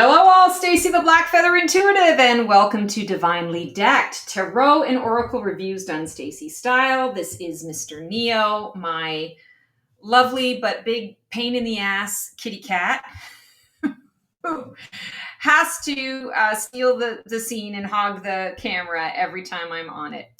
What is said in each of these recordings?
Hello all, Stacy the Black Feather Intuitive, and welcome to Divinely Decked Tarot and Oracle Reviews done Stacy style. This is Mr. Neo, my lovely but big pain in the ass kitty cat who has to steal the scene and hog the camera every time I'm on it.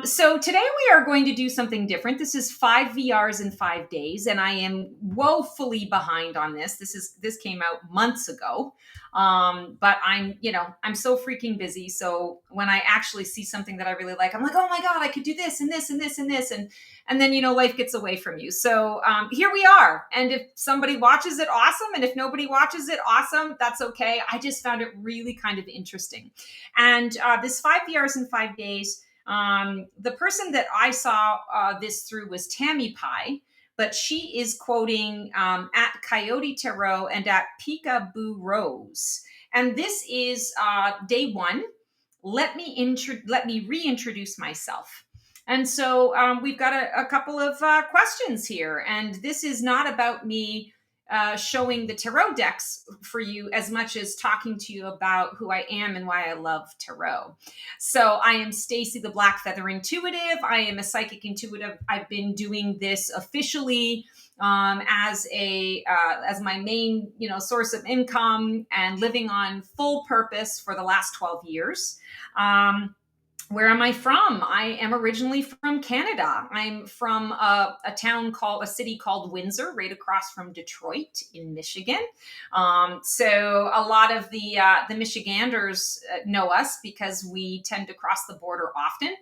So today we are going to do something different. This is 5 VRs in 5 days, and I am woefully behind on this. This came out months ago. But I'm so freaking busy. So when I actually see something that I really like, I'm like, oh my God, I could do this and this and this and this. And then, life gets away from you. So here we are. And if somebody watches it, awesome. And if nobody watches it, awesome. That's okay. I just found it really kind of interesting. And this 5 VRs in 5 days, the person that I saw this through was Tammy Pie. But she is quoting at Coyote Tarot and at Peekaboo Rose. And this is day one. Let me reintroduce myself. And so we've got a couple of questions here. And this is not about me showing the tarot decks for you as much as talking to you about who I am and why I love tarot. So I am Stacy the Black Feather Intuitive. I am a psychic intuitive. I've been doing this officially as my main source of income and living on full purpose for the last 12 years. Where am I from? I am originally from Canada. I'm from a city called Windsor, right across from Detroit in Michigan. So a lot of the Michiganders know us because we tend to cross the border often.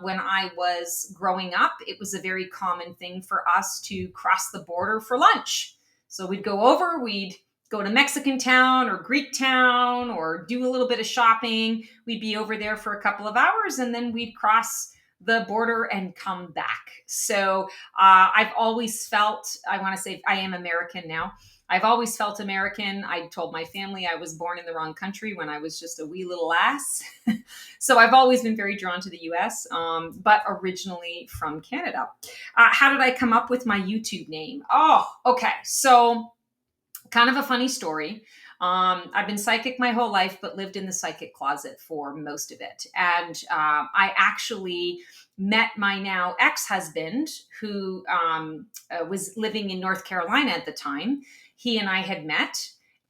When I was growing up, it was a very common thing for us to cross the border for lunch. So we'd go over, we'd go to Mexican town or Greek town or do a little bit of shopping. We'd be over there for a couple of hours and then we'd cross the border and come back. So I've always felt, I want to say I am American now. I've always felt American. I told my family I was born in the wrong country when I was just a wee little ass. So I've always been very drawn to the US, but originally from Canada. How did I come up with my YouTube name? Oh, okay. So kind of a funny story. I've been psychic my whole life, but lived in the psychic closet for most of it. And I actually met my now ex-husband who was living in North Carolina at the time. He and I had met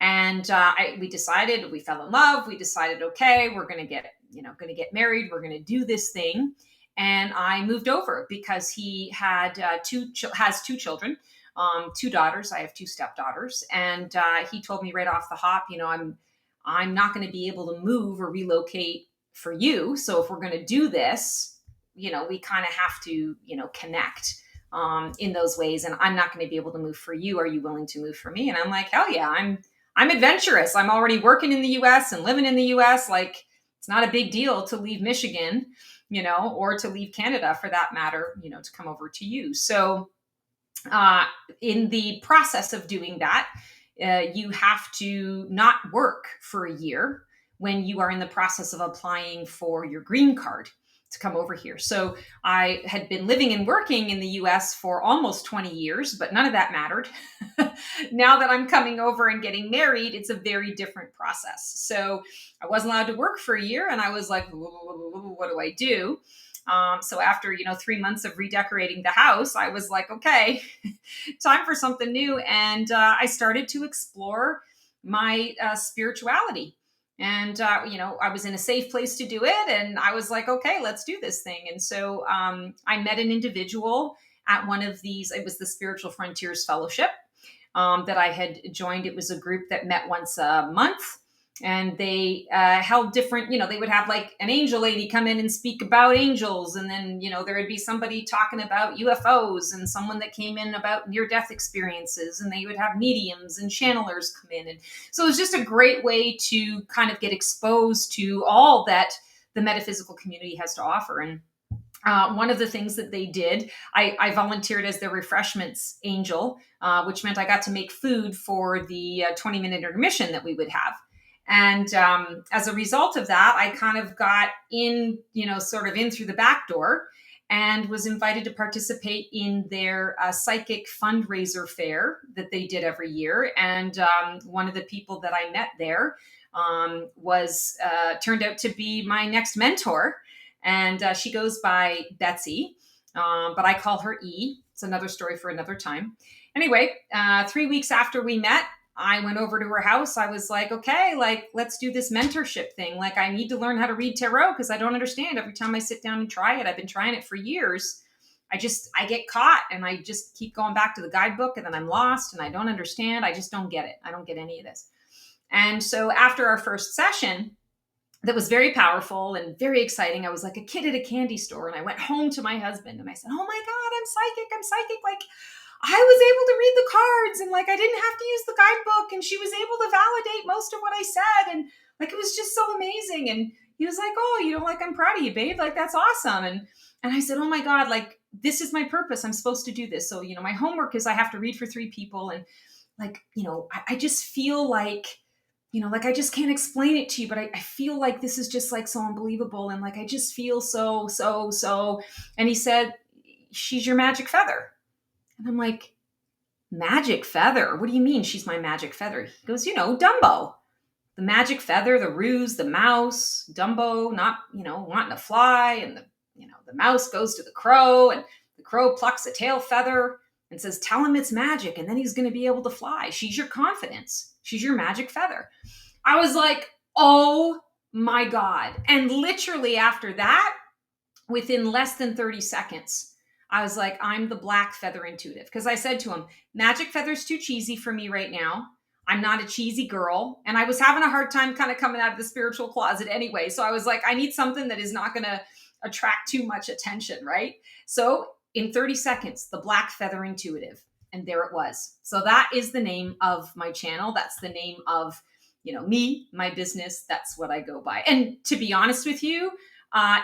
and we fell in love. We decided, okay, we're going to get married. We're going to do this thing. And I moved over because he had has two children. 2 daughters. I have 2 stepdaughters. And he told me right off the hop, I'm not going to be able to move or relocate for you. So if we're going to do this, we kind of have to, connect in those ways. And I'm not going to be able to move for you. Are you willing to move for me? And I'm like, hell yeah, I'm adventurous. I'm already working in the US and living in the US. Like, it's not a big deal to leave Michigan, or to leave Canada for that matter, to come over to you. So in the process of doing that, you have to not work for a year when you are in the process of applying for your green card to come over here. So I had been living and working in the US for almost 20 years, but none of that mattered. Now that I'm coming over and getting married, it's a very different process. So I wasn't allowed to work for a year and I was like, what do I do? So after, 3 months of redecorating the house, I was like, okay, time for something new. And I started to explore my spirituality. And, I was in a safe place to do it. And I was like, okay, let's do this thing. And so I met an individual at one of these, it was the Spiritual Frontiers Fellowship that I had joined. It was a group that met once a month. And they held different, they would have like an angel lady come in and speak about angels. And then, there would be somebody talking about UFOs and someone that came in about near-death experiences. And they would have mediums and channelers come in. And so it was just a great way to kind of get exposed to all that the metaphysical community has to offer. And one of the things that they did, I volunteered as their refreshments angel, which meant I got to make food for the 20-minute intermission that we would have. And as a result of that, I kind of got in, sort of in through the back door. and was invited to participate in their psychic fundraiser fair that they did every year. And one of the people that I met there was turned out to be my next mentor. And she goes by Betsy, but I call her E. It's another story for another time. Anyway, 3 weeks after we met, I went over to her house. I was like, okay, like, let's do this mentorship thing. Like, I need to learn how to read tarot because I don't understand. Every time I sit down and try it, I've been trying it for years. I get caught and I just keep going back to the guidebook and then I'm lost and I don't understand. I just don't get it. I don't get any of this. And so after our first session, that was very powerful and very exciting. I was like a kid at a candy store, and I went home to my husband and I said, oh my God, I'm psychic. I'm psychic. Like, I was able to read the cards and like I didn't have to use the guidebook, and she was able to validate most of what I said. And like, it was just so amazing. And he was like, oh, like, I'm proud of you, babe. Like, that's awesome. And I said, oh my God, like, this is my purpose. I'm supposed to do this. So, my homework is I have to read for 3 people. And like, I just feel like, like, I just can't explain it to you, but I feel like this is just like so unbelievable. And like, I just feel so. And he said, she's your magic feather. And I'm like, magic feather? What do you mean she's my magic feather? He goes, Dumbo. The magic feather, the ruse, the mouse, Dumbo not, wanting to fly. And the mouse goes to the crow, and the crow plucks a tail feather and says, tell him it's magic, and then he's going to be able to fly. She's your confidence. She's your magic feather. I was like, oh my God. And literally after that, within less than 30 seconds, I was like, I'm the black feather intuitive. Because I said to him, magic feather's too cheesy for me right now. I'm not a cheesy girl. And I was having a hard time kind of coming out of the spiritual closet anyway. So I was like, I need something that is not going to attract too much attention, right? So in 30 seconds, the black feather intuitive. And there it was. So that is the name of my channel. That's the name of, me, my business. That's what I go by. And to be honest with you,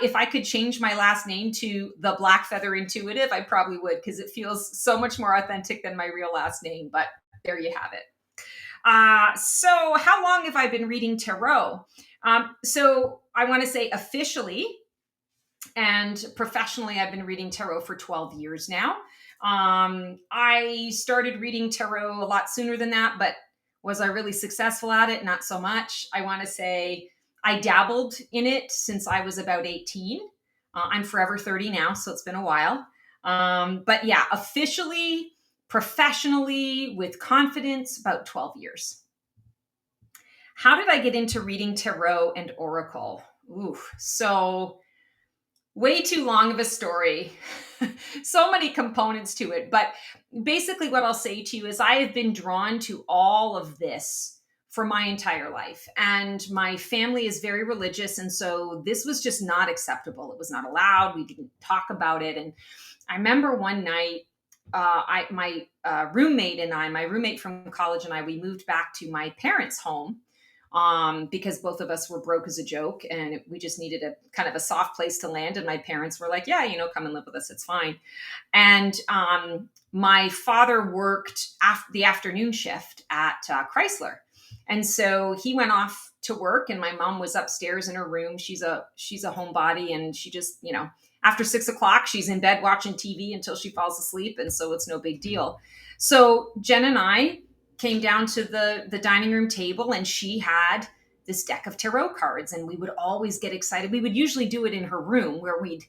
if I could change my last name to the Black Feather Intuitive, I probably would, because it feels so much more authentic than my real last name. But there you have it. So how long have I been reading tarot? So I want to say officially and professionally, I've been reading tarot for 12 years now. I started reading tarot a lot sooner than that, but was I really successful at it? Not so much. I want to say I dabbled in it since I was about 18. I'm forever 30 now, so it's been a while. But yeah, officially, professionally, with confidence, about 12 years. How did I get into reading tarot and oracle? So way too long of a story. So many components to it. But basically what I'll say to you is I have been drawn to all of this for my entire life. And my family is very religious. And so this was just not acceptable. It was not allowed. We didn't talk about it. And I remember one night, my roommate from college and I, we moved back to my parents' home because both of us were broke as a joke, and we just needed a kind of a soft place to land. And my parents were like, yeah, come and live with us. It's fine. And my father worked the afternoon shift at Chrysler. And so he went off to work, and my mom was upstairs in her room. She's a homebody, and she just, after 6 o'clock, she's in bed watching TV until she falls asleep. And so it's no big deal. So Jen and I came down to the dining room table, and she had this deck of tarot cards, and we would always get excited. We would usually do it in her room where we'd,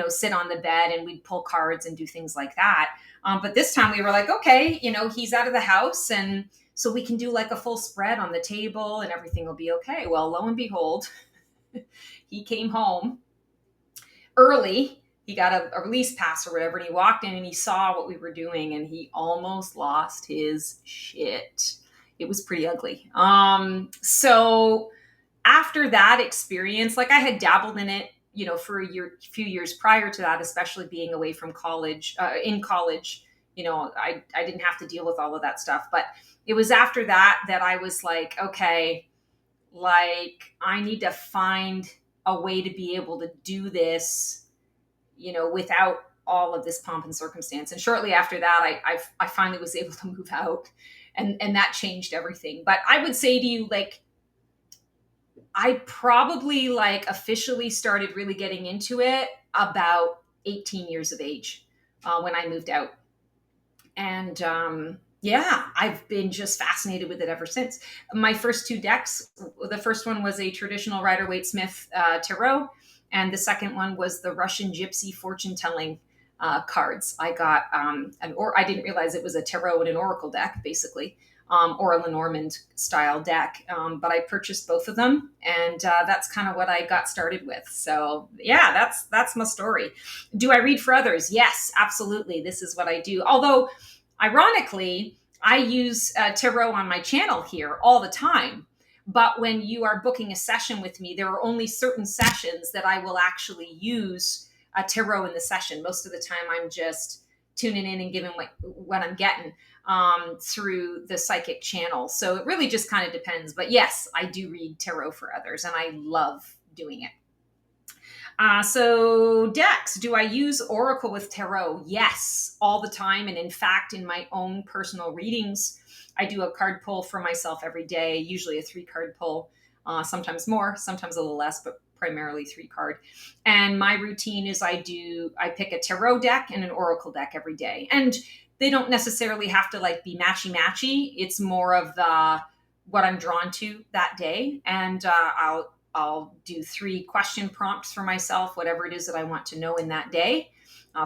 sit on the bed and we'd pull cards and do things like that. But this time we were like, okay, he's out of the house, and so we can do like a full spread on the table and everything will be okay. Well, lo and behold, he came home early. He got a release pass or whatever, and he walked in and he saw what we were doing, and he almost lost his shit. It was pretty ugly. So after that experience, like I had dabbled in it, for a few years prior to that, especially being away from college, in college, I didn't have to deal with all of that stuff. But it was after that I was like, okay, like I need to find a way to be able to do this, without all of this pomp and circumstance. And shortly after that, I finally was able to move out, and that changed everything. But I would say to you, like, I probably like officially started really getting into it about 18 years of age when I moved out. And yeah, I've been just fascinated with it ever since. My first two decks, the first one was a traditional Rider-Waite-Smith tarot, and the second one was the Russian Gypsy fortune telling cards. I got I didn't realize it was a tarot and an oracle deck, basically, or a Lenormand style deck. But I purchased both of them, and that's kind of what I got started with. So yeah, that's my story. Do I read for others? Yes, absolutely. This is what I do. Although, ironically, I use tarot on my channel here all the time. But when you are booking a session with me, there are only certain sessions that I will actually use a tarot in the session. Most of the time, I'm just tuning in and giving what I'm getting through the psychic channel. So it really just kind of depends. But yes, I do read tarot for others, and I love doing it. So decks, do I use oracle with tarot? Yes, all the time. And in fact, in my own personal readings, I do a card pull for myself every day, usually a 3-card pull, sometimes more, sometimes a little less, but primarily 3-card. And my routine is I pick a tarot deck and an oracle deck every day. And they don't necessarily have to like be matchy. It's more of what I'm drawn to that day. And I'll do 3 question prompts for myself, whatever it is that I want to know in that day,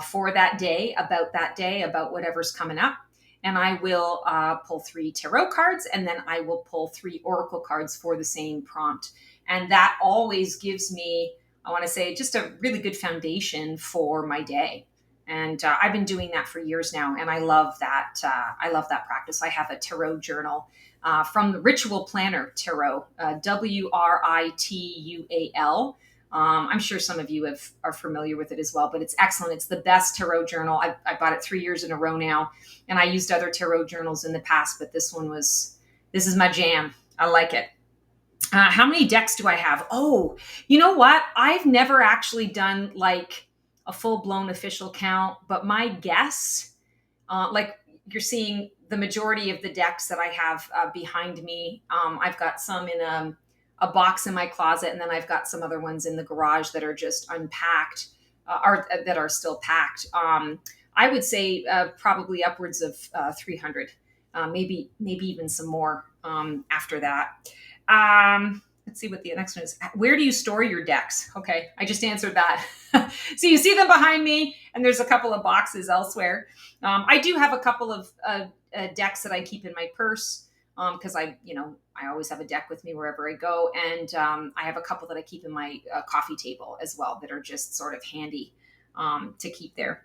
for that day, about whatever's coming up. And I will pull 3 tarot cards, and then I will pull 3 oracle cards for the same prompt. And that always gives me, I want to say, just a really good foundation for my day. And I've been doing that for years now, and I love that. I love that practice. I have a tarot journal from the Ritual Planner Tarot, WRITUAL. I'm sure some of you are familiar with it as well, but it's excellent. It's the best tarot journal. I bought it 3 years in a row now, and I used other tarot journals in the past, but this is my jam. I like it. How many decks do I have? Oh, you know what? I've never actually done like a full-blown official count, but my guess, like you're seeing the majority of the decks that I have behind me. I've got some in a box in my closet, and then I've got some other ones in the garage that are just unpacked, that are still packed. I would say probably upwards of 300, maybe even some more after that. Let's see what the next one is. Where do you store your decks? Okay, I just answered that. So you see them behind me, and there's a couple of boxes elsewhere. I do have a couple of decks that I keep in my purse because I always have a deck with me wherever I go, and I have a couple that I keep in my coffee table as well that are just sort of handy to keep there.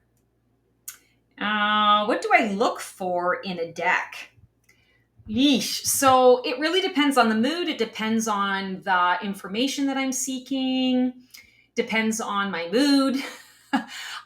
What do I look for in a deck? Yeesh. So it really depends on the mood. It depends on the information that I'm seeking. Depends on my mood.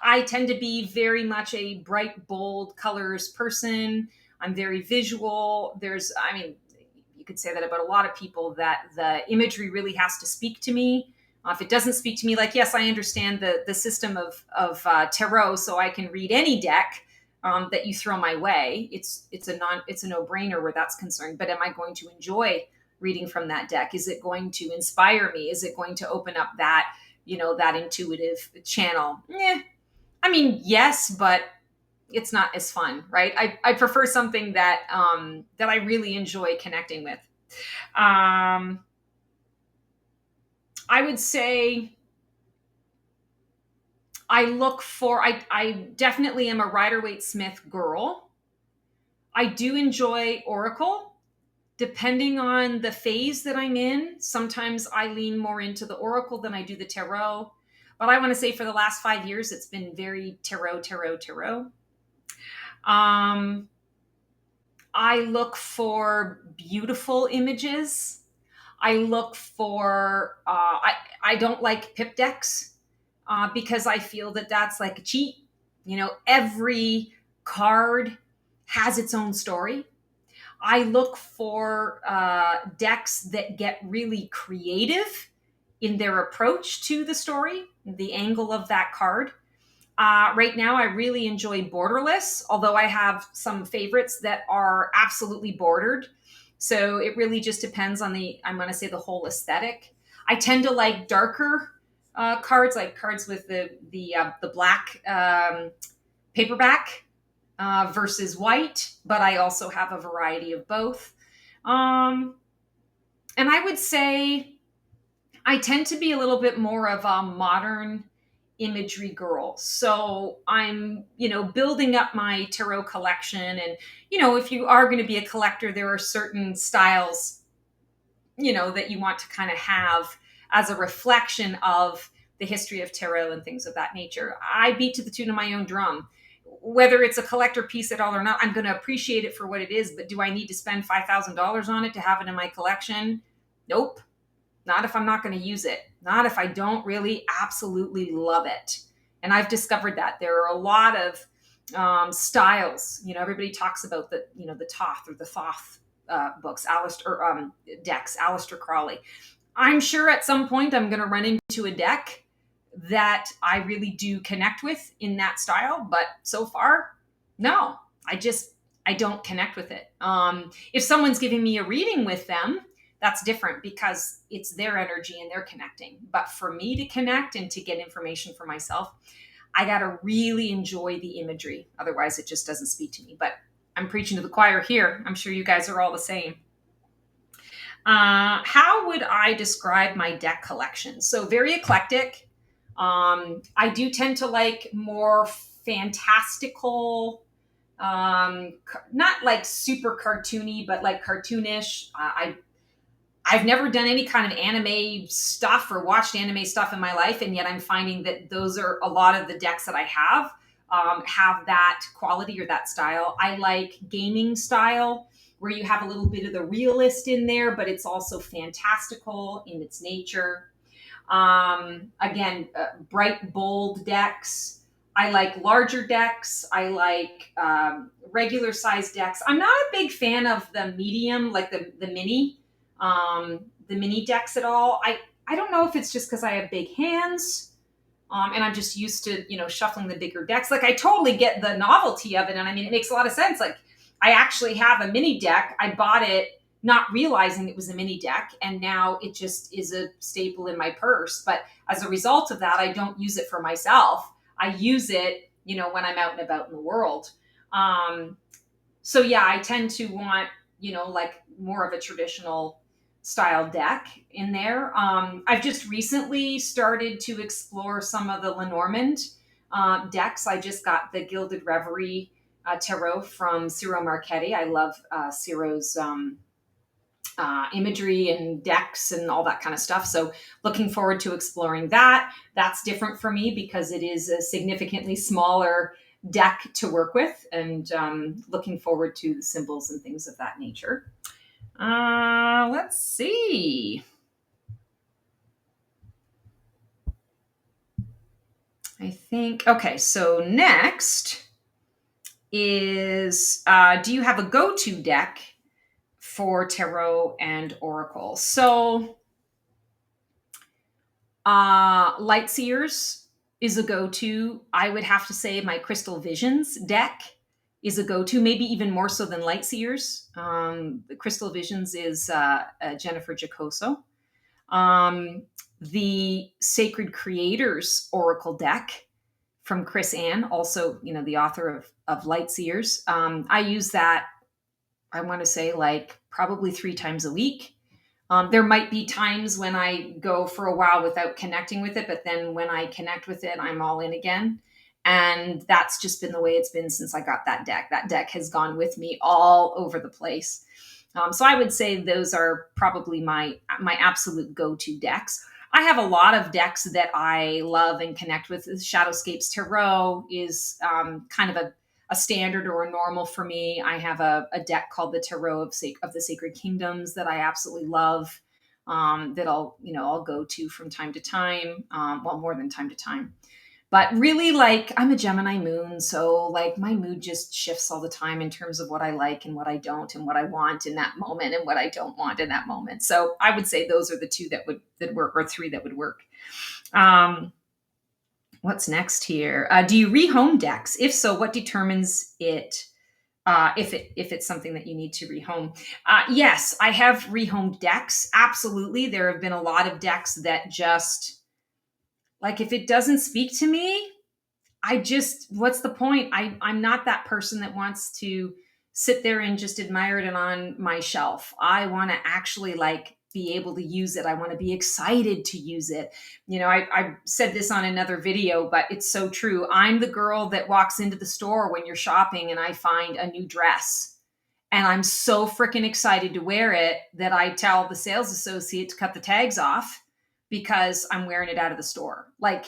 I tend to be very much a bright, bold colors person. I'm very visual. You could say that about a lot of people, that the imagery really has to speak to me. If it doesn't speak to me, like, yes, I understand the system of tarot, so I can read any deck that you throw my way. It's a no-brainer where that's concerned. But am I going to enjoy reading from that deck? Is it going to inspire me? Is it going to open up that intuitive channel? Yes, but it's not as fun, right? I prefer something that I really enjoy connecting with. I would say I definitely am a Rider-Waite-Smith girl. I do enjoy oracle, depending on the phase that I'm in. Sometimes I lean more into the oracle than I do the tarot. But I want to say for the last 5 years, it's been very tarot. I look for beautiful images. I look for, I don't like pip decks because I feel that that's like a cheat. Every card has its own story. I look for decks that get really creative in their approach to the story, the angle of that card. Right now, I really enjoy borderless, although I have some favorites that are absolutely bordered. So it really just depends on I'm going to say the whole aesthetic. I tend to like darker cards, like cards with the black paperback versus white, but I also have a variety of both. And I would say I tend to be a little bit more of a modern imagery girl. So I'm, building up my tarot collection. And, if you are going to be a collector, there are certain styles, that you want to kind of have as a reflection of the history of tarot and things of that nature. I beat to the tune of my own drum. Whether it's a collector piece at all or not, I'm going to appreciate it for what it is. But do I need to spend $5,000 on it to have it in my collection? Nope. Not if I'm not going to use it. Not if I don't really absolutely love it. And I've discovered that there are a lot of styles. Everybody talks about the Thoth or the Thoth books, decks, Aleister Crowley. I'm sure at some point I'm going to run into a deck that I really do connect with in that style. But so far, no, I don't connect with it. If someone's giving me a reading with them, that's different because it's their energy and they're connecting. But for me to connect and to get information for myself, I got to really enjoy the imagery. Otherwise, it just doesn't speak to me. But I'm preaching to the choir here. I'm sure you guys are all the same. How would I describe my deck collection? So very eclectic. I do tend to like more fantastical, not like super cartoony, but like cartoonish. I've never done any kind of anime stuff or watched anime stuff in my life, and yet I'm finding that those are a lot of the decks that I have that quality or that style. I like gaming style where you have a little bit of the realist in there, but it's also fantastical in its nature. Again, bright, bold decks. I like larger decks. I like regular size decks. I'm not a big fan of the medium, like the mini decks at all. I don't know if it's just because I have big hands, and I'm just used to, shuffling the bigger decks. Like I totally get the novelty of it. And I mean, it makes a lot of sense. Like I actually have a mini deck. I bought it not realizing it was a mini deck. And now it just is a staple in my purse. But as a result of that, I don't use it for myself. I use it, when I'm out and about in the world. So yeah, I tend to want, like more of a traditional style deck in there. I've just recently started to explore some of the Lenormand decks. I just got the Gilded Reverie tarot from Ciro Marchetti. I love Ciro's imagery and decks and all that kind of stuff. So looking forward to exploring that. That's different for me because it is a significantly smaller deck to work with, and looking forward to the symbols and things of that nature. Let's see. I think, okay, so next is, do you have a go-to deck for tarot and oracle? So, Light Seers is a go-to. I would have to say my Crystal Visions deck is a go-to, maybe even more so than Light Seers. The Crystal Visions is Jennifer Giacoso. The Sacred Creators Oracle deck from Chris Ann, also, the author of Light Seers. I use that, I want to say, like probably 3 times a week. There might be times when I go for a while without connecting with it, but then when I connect with it, I'm all in again. And that's just been the way it's been since I got that deck. That deck has gone with me all over the place. So I would say those are probably my absolute go-to decks. I have a lot of decks that I love and connect with. Shadowscapes Tarot is kind of a standard or a normal for me. I have a deck called the Tarot of the Sacred Kingdoms that I absolutely love, that I'll go to from time to time, more than time to time. But really, like, I'm a Gemini moon, so like my mood just shifts all the time in terms of what I like and what I don't, and what I want in that moment and what I don't want in that moment. So I would say those are the 2 that work, or 3 that would work. What's next here? Do you rehome decks? If so, what determines it? If it's something that you need to rehome. Yes, I have rehomed decks. Absolutely. There have been a lot of decks that just Like if it doesn't speak to me, what's the point? I'm not that person that wants to sit there and just admire it on my shelf. I want to actually like be able to use it. I want to be excited to use it. I said this on another video, but it's so true. I'm the girl that walks into the store when you're shopping and I find a new dress. And I'm so freaking excited to wear it that I tell the sales associate to cut the tags off because I'm wearing it out of the store. Like,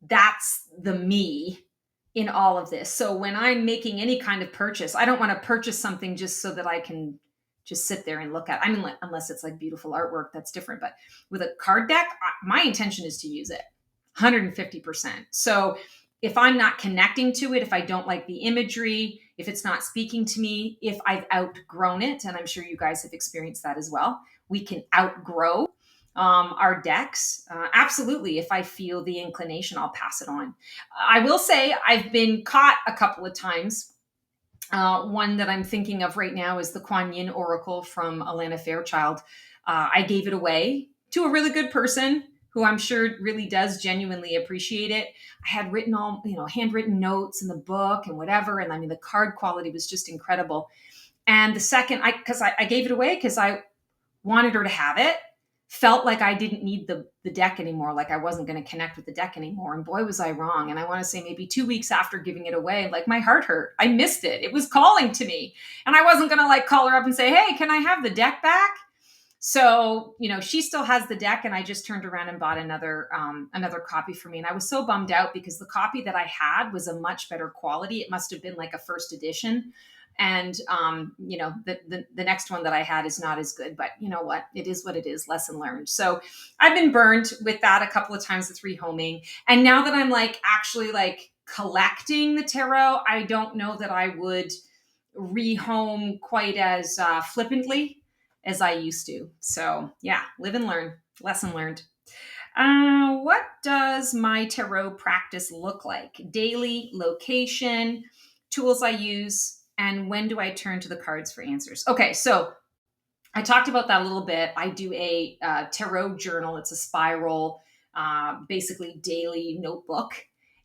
that's the me in all of this. So when I'm making any kind of purchase, I don't want to purchase something just so that I can just sit there and look at it. I mean, unless it's like beautiful artwork, that's different. But with a card deck, my intention is to use it 150%. So if I'm not connecting to it, if I don't like the imagery, if it's not speaking to me, if I've outgrown it, and I'm sure you guys have experienced that as well, we can outgrow our decks. Absolutely. If I feel the inclination, I'll pass it on. I will say I've been caught a couple of times. One that I'm thinking of right now is the Kuan Yin Oracle from Alana Fairchild. I gave it away to a really good person who I'm sure really does genuinely appreciate it. I had written all, handwritten notes in the book and whatever. And I mean, the card quality was just incredible. And the second I gave it away because I wanted her to have it, felt like I didn't need the deck anymore, like I wasn't going to connect with the deck anymore. And boy, was I wrong. And I want to say maybe 2 weeks after giving it away, like my heart hurt. I missed it. It was calling to me. And I wasn't going to like call her up and say, hey, can I have the deck back? So, she still has the deck, and I just turned around and bought another copy for me. And I was so bummed out because the copy that I had was a much better quality. It must have been like a first edition. And, the next one that I had is not as good, but you know what? It is what it is. Lesson learned. So I've been burned with that a couple of times with rehoming. And now that I'm like actually like collecting the tarot, I don't know that I would rehome quite as flippantly as I used to. So yeah, live and learn. Lesson learned. What does my tarot practice look like? Daily, location, tools I use, and when do I turn to the cards for answers? Okay, so I talked about that a little bit. I do a tarot journal. It's a spiral, basically daily notebook,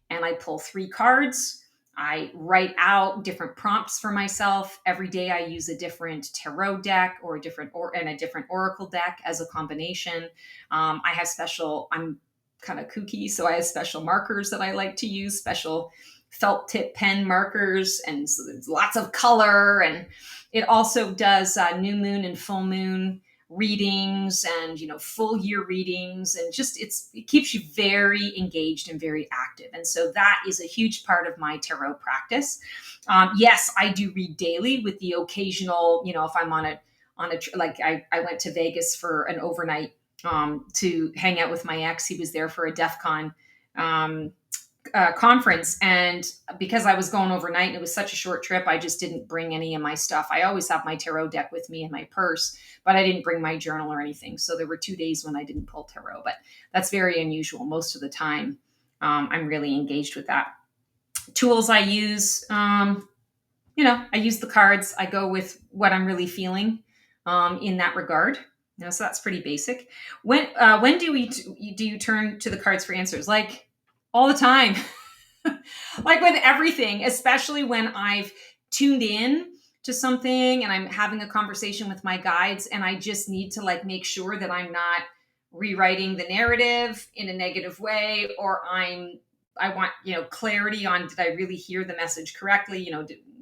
and I pull 3 cards. I write out different prompts for myself. Every day I use a different tarot deck or a different oracle deck as a combination. I have I'm kind of kooky, so I have special markers that I like to use, special felt tip pen markers, and so there's lots of color. And it also does new moon and full moon readings and full year readings, and just it keeps you very engaged and very active. And so that is a huge part of my tarot practice. Yes, I do read daily with the occasional, if I'm on a like I went to Vegas for an overnight to hang out with my ex. He was there for a DEF CON conference, and because I was going overnight and it was such a short trip, I just didn't bring any of my stuff. I always have my tarot deck with me in my purse, but I didn't bring my journal or anything. So there were 2 days when I didn't pull tarot, but that's very unusual. Most of the time, I'm really engaged with that. Tools I use, I use the cards. I go with what I'm really feeling in that regard. So that's pretty basic. When do you turn to the cards for answers? Like all the time. Like with everything, especially when I've tuned in to something and I'm having a conversation with my guides, and I just need to like make sure that I'm not rewriting the narrative in a negative way, or I want, clarity on, did I really hear the message correctly?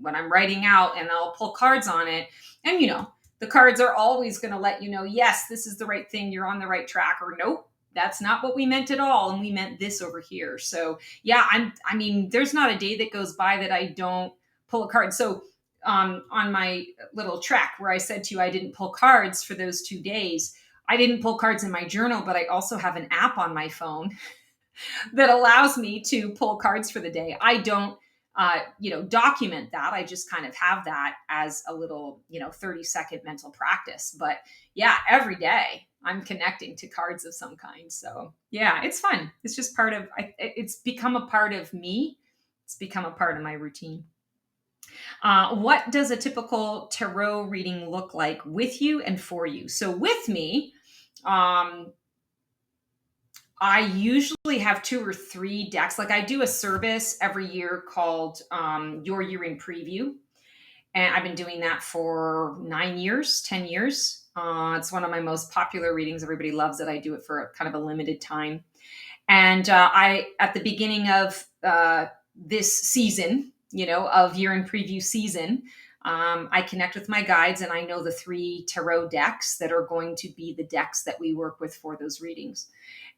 When I'm writing out, and I'll pull cards on it, and the cards are always going to let you know, yes, this is the right thing. You're on the right track, or nope, that's not what we meant at all. And we meant this over here. So yeah, there's not a day that goes by that I don't pull a card. So on my little track where I said to you, I didn't pull cards for those 2 days, I didn't pull cards in my journal, but I also have an app on my phone that allows me to pull cards for the day. I don't, document that. I just kind of have that as a little, 30-second mental practice. But yeah, every day I'm connecting to cards of some kind. So yeah, it's fun. It's just it's become a part of me. It's become a part of my routine. What does a typical tarot reading look like with you and for you? So with me, I usually have 2 or 3 decks. Like I do a service every year called Your Year in Preview. And I've been doing that for 9 years, 10 years. It's one of my most popular readings. Everybody loves it. I do it for kind of a limited time. And at the beginning of this season, of Year in Preview season, I connect with my guides and I know the 3 tarot decks that are going to be the decks that we work with for those readings.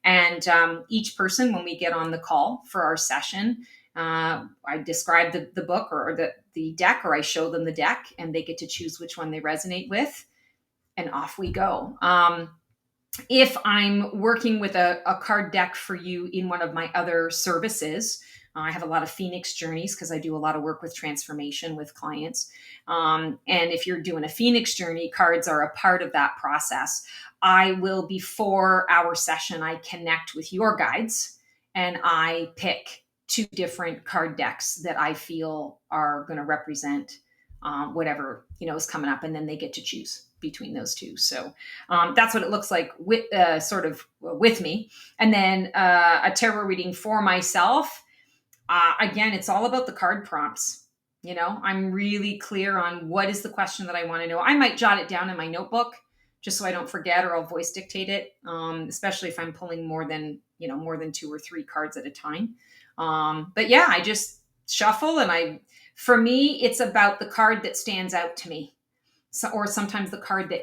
And each person, when we get on the call for our session, I describe the book or the deck, or I show them the deck, and they get to choose which one they resonate with, and off we go. If I'm working with a card deck for you in one of my other services, I have a lot of Phoenix journeys because I do a lot of work with transformation with clients. And if you're doing a Phoenix journey, cards are a part of that process. I will, before our session, I connect with your guides and I pick 2 different card decks that I feel are going to represent whatever, is coming up. And then they get to choose between those 2. So that's what it looks like with with me. And then a tarot reading for myself. Again, it's all about the card prompts. I'm really clear on what is the question that I want to know. I might jot it down in my notebook just so I don't forget, or I'll voice dictate it, especially if I'm pulling more than 2 or 3 cards at a time. But yeah, I just shuffle, and for me, it's about the card that stands out to me. So, or sometimes the card that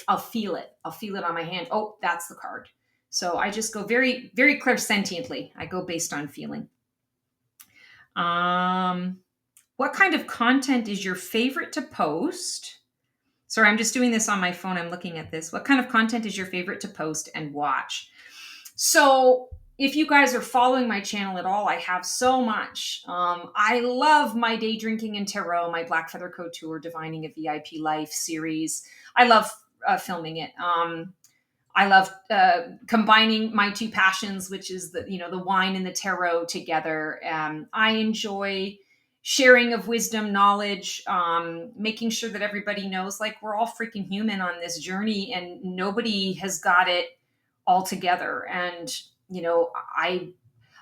I'll feel it. I'll feel it on my hand. Oh, that's the card. So I just go very, very clairsentiently. I go based on feeling. What kind of content is your favorite to post? Sorry, I'm just doing this on my phone. I'm looking at this. What kind of content is your favorite to post and watch? So if you guys are following my channel at all, I have so much. I love my day drinking and tarot, my Black Feather Couture, Divining a VIP Life series. I love filming it. I love combining my 2 passions, which is the wine and the tarot together. I enjoy sharing of wisdom, knowledge, making sure that everybody knows, like, we're all freaking human on this journey and nobody has got it all together. And,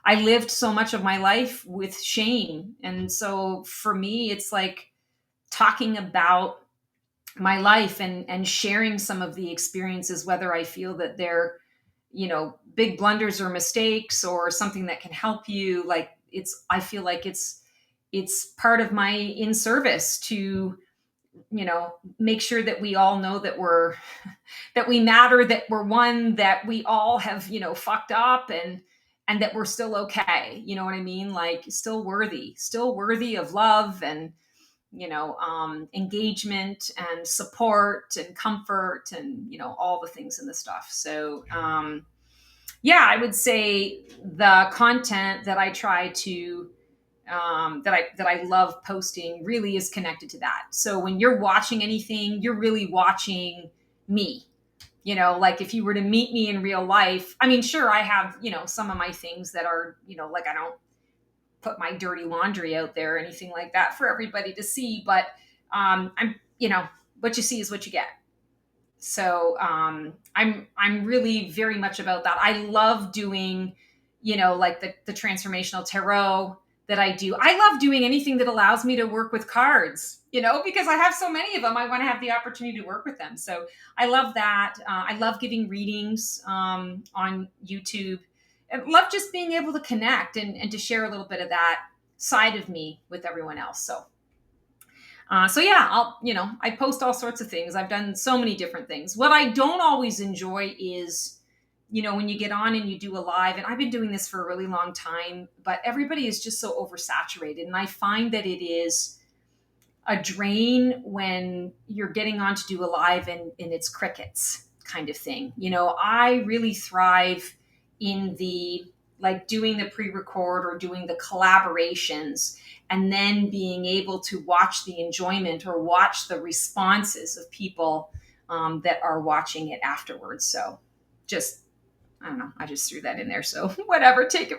I lived so much of my life with shame. And so for me, it's like talking about my life and sharing some of the experiences, whether I feel that they're, big blunders or mistakes or something that can help you. Like I feel like it's part of my in service to, make sure that we all know that that we matter, that we're one, that we all have, fucked up and that we're still okay. You know what I mean? Like still worthy of love and, engagement and support and comfort and, all the things in the stuff. So, yeah, I would say the content that I try to, that I love posting really is connected to that. So when you're watching anything, you're really watching me. Like if you were to meet me in real life, I mean, sure, I have, some of my things that are, like I don't put my dirty laundry out there or anything like that for everybody to see, but I'm, what you see is what you get. So I'm really very much about that. I love doing, like the transformational tarot that I do. I love doing anything that allows me to work with cards, because I have so many of them. I want to have the opportunity to work with them. So I love that. I love giving readings on YouTube. I love just being able to connect and to share a little bit of that side of me with everyone else. So yeah, I post all sorts of things. I've done so many different things. What I don't always enjoy is, when you get on and you do a live, and I've been doing this for a really long time, but everybody is just so oversaturated. And I find that it is a drain when you're getting on to do a live and it's crickets kind of thing. I really thrive in doing the pre-record or doing the collaborations and then being able to watch the enjoyment or watch the responses of people that are watching it afterwards. So I don't know. I just threw that in there. So whatever, take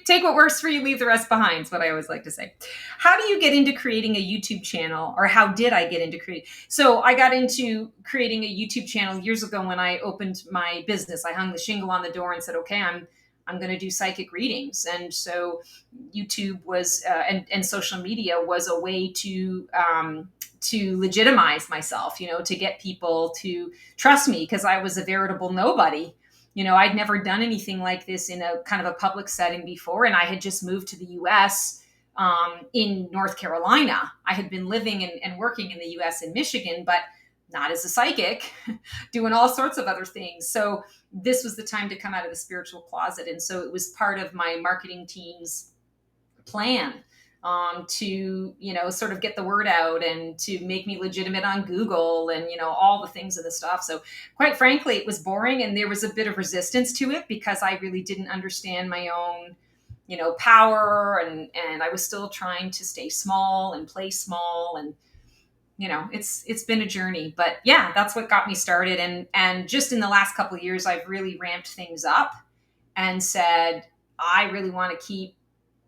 what works for you, leave the rest behind. Is what I always like to say. How do you get into creating a YouTube channel, or how did I get into creating? So I got into creating a YouTube channel years ago when I opened my business. I hung the shingle on the door and said, okay, I'm going to do psychic readings. And so YouTube was, and social media was a way to legitimize myself, to get people to trust me, because I was a veritable nobody. I'd never done anything like this in a kind of a public setting before. And I had just moved to the US in North Carolina. I had been living and working in the US in Michigan, but not as a psychic, doing all sorts of other things. So this was the time to come out of the spiritual closet. And so it was part of my marketing team's plan to, sort of get the word out and to make me legitimate on Google and, all the things and the stuff. So quite frankly, it was boring, and there was a bit of resistance to it because I really didn't understand my own, power, and I was still trying to stay small and play small, and it's been a journey. But yeah, that's what got me started. And just in the last couple of years, I've really ramped things up and said, I really want to keep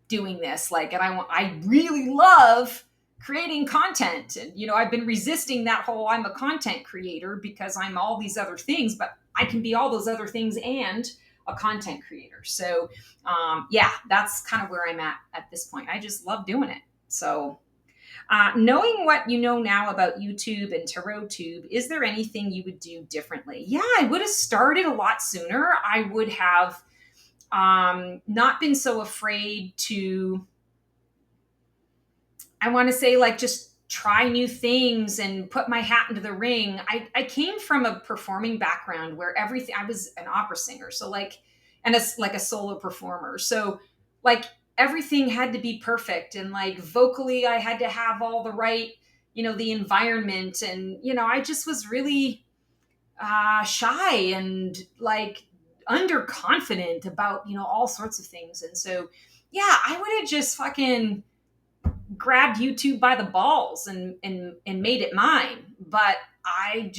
doing this. And I really love creating content. And, I've been resisting that whole I'm a content creator because I'm all these other things, but I can be all those other things and a content creator. So yeah, that's kind of where I'm at this point. I just love doing it. So knowing what you know now about YouTube and TarotTube, is there anything you would do differently? Yeah, I would have started a lot sooner. I would have not been so afraid to, I want to say, just try new things and put my hat into the ring. I came from a performing background where everything, I was an opera singer. So and a solo performer. So everything had to be perfect. And vocally, I had to have all the right, the environment. And, I just was really shy and underconfident about, all sorts of things. And so, yeah, I would have just fucking grabbed YouTube by the balls and made it mine. But I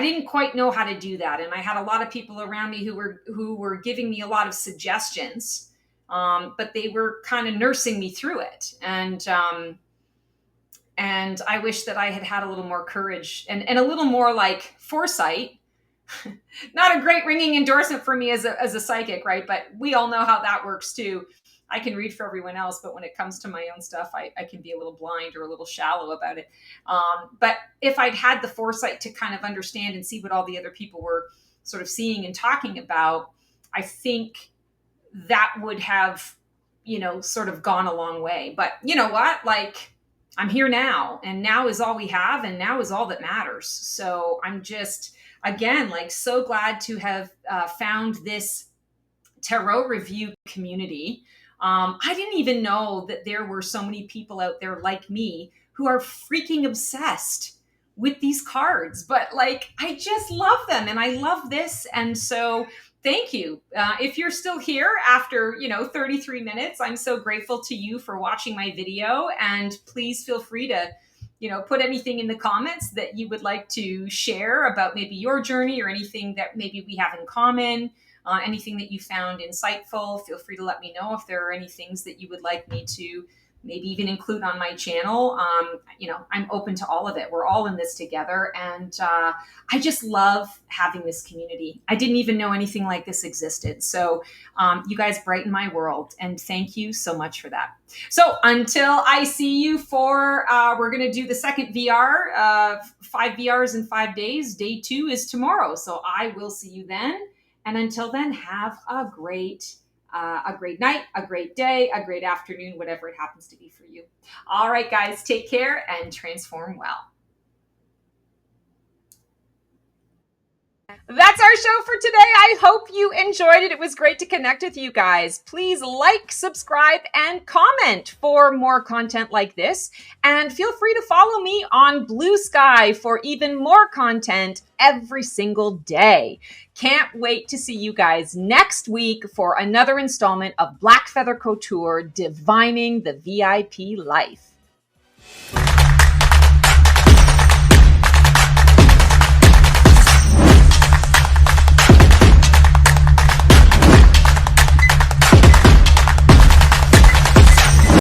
didn't quite know how to do that. And I had a lot of people around me who were giving me a lot of suggestions, but they were kind of nursing me through it. And I wish that I had a little more courage and a little more foresight. Not a great ringing endorsement for me as a psychic, right? But we all know how that works too. I can read for everyone else, but when it comes to my own stuff, I can be a little blind or a little shallow about it. But if I'd had the foresight to kind of understand and see what all the other people were sort of seeing and talking about, I think that would have, sort of gone a long way. But you know what? I'm here now, and now is all we have, and now is all that matters. So I'm just, again, so glad to have found this tarot review community. I didn't even know that there were so many people out there like me who are freaking obsessed with these cards, but I just love them, and I love this. And so thank you. If you're still here after, 33 minutes, I'm so grateful to you for watching my video, and please feel free to, put anything in the comments that you would like to share about maybe your journey or anything that maybe we have in common. Anything that you found insightful, feel free to let me know if there are any things that you would like me to maybe even include on my channel. I'm open to all of it. We're all in this together. And I just love having this community. I didn't even know anything like this existed. So you guys brighten my world. And thank you so much for that. So until I see you for, we're going to do the second VR, 5 VRs in 5 days. Day 2 is tomorrow. So I will see you then. And until then, have a great night, a great day, a great afternoon, whatever it happens to be for you. All right, guys, take care and transform well. That's our show for today. I hope you enjoyed it. It was great to connect with you guys. Please like, subscribe, and comment for more content like this. And feel free to follow me on Blue Sky for even more content every single day. Can't wait to see you guys next week for another installment of Black Feather Couture, Divining the VIP Life.